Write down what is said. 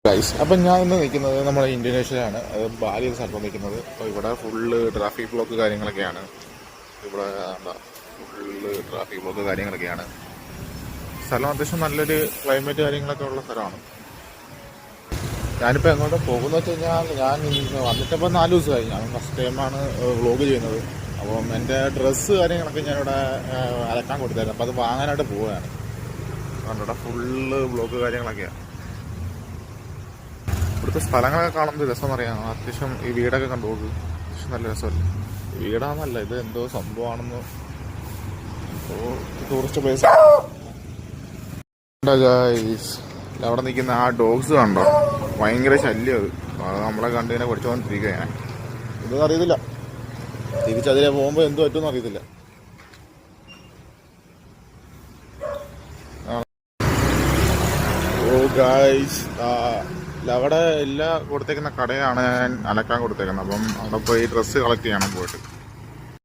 Guys, അപ്പം ഞാൻ ഇന്ന് നിൽക്കുന്നത് നമ്മുടെ ഇന്തോനേഷ്യയിലാണ്. അത് ബാലി സ്ഥലത്ത് നിൽക്കുന്നത്. അപ്പോൾ ഇവിടെ ഫുള്ള് ട്രാഫിക് ബ്ലോക്ക് കാര്യങ്ങളൊക്കെയാണ്. ഇവിടെ ഫുള്ള് ട്രാഫിക് ബ്ലോക്ക് കാര്യങ്ങളൊക്കെയാണ്. സ്ഥലം അത്യാവശ്യം നല്ലൊരു ക്ലൈമറ്റ് കാര്യങ്ങളൊക്കെ ഉള്ള സ്ഥലമാണ്. ഞാനിപ്പോൾ എങ്ങോട്ട് പോകുന്നത് വെച്ച് കഴിഞ്ഞാൽ, ഞാൻ വന്നിട്ടിപ്പോൾ 4 ദിവസമായി. ഞാൻ ഫസ്റ്റ് ടൈമാണ് വ്ളോഗ് ചെയ്യുന്നത്. അപ്പം എൻ്റെ ഡ്രസ്സ് കാര്യങ്ങളൊക്കെ ഞാനിവിടെ അലക്കാൻ കൊടുത്തായിരുന്നു. അപ്പോൾ അത് വാങ്ങാനായിട്ട് പോവുകയാണ്. ഇവിടെ ഫുള്ള് ബ്ലോക്ക് കാര്യങ്ങളൊക്കെയാണ്. ഇവിടുത്തെ സ്ഥലങ്ങളൊക്കെ കാണുമ്പോൾ രസമെന്നറിയാം. അത്യാവശ്യം ഈ വീടൊക്കെ കണ്ടുപോകും. അത്യാവശ്യം നല്ല രസമല്ലേ. വീടാണെന്നല്ല, ഇത് എന്തോ സംഭവമാണെന്ന്. Tourist place. അവിടെ നിൽക്കുന്ന ആ ഡോഗ്സ് കണ്ടോ, ഭയങ്കര ശല്യം. അത് നമ്മളെ കണ്ടിങ്ങനെ പഠിച്ചുകൊണ്ടിരിക്കുക. ഞാൻ ഇതൊന്നും അറിയത്തില്ല, തിരിച്ചതിലെ പോകുമ്പോൾ എന്ത് പറ്റുമെന്ന് അറിയത്തില്ല. ഓ ഗൈസ്, അവിടെ എല്ലാം കൊടുത്തേക്കുന്ന കടയാണ് ഞാൻ അലക്കാൻ കൊടുത്തേക്കുന്നത്. അപ്പം അവിടെ പോയി ഡ്രസ്സ് കളക്ട് ചെയ്യണം പോയിട്ട്.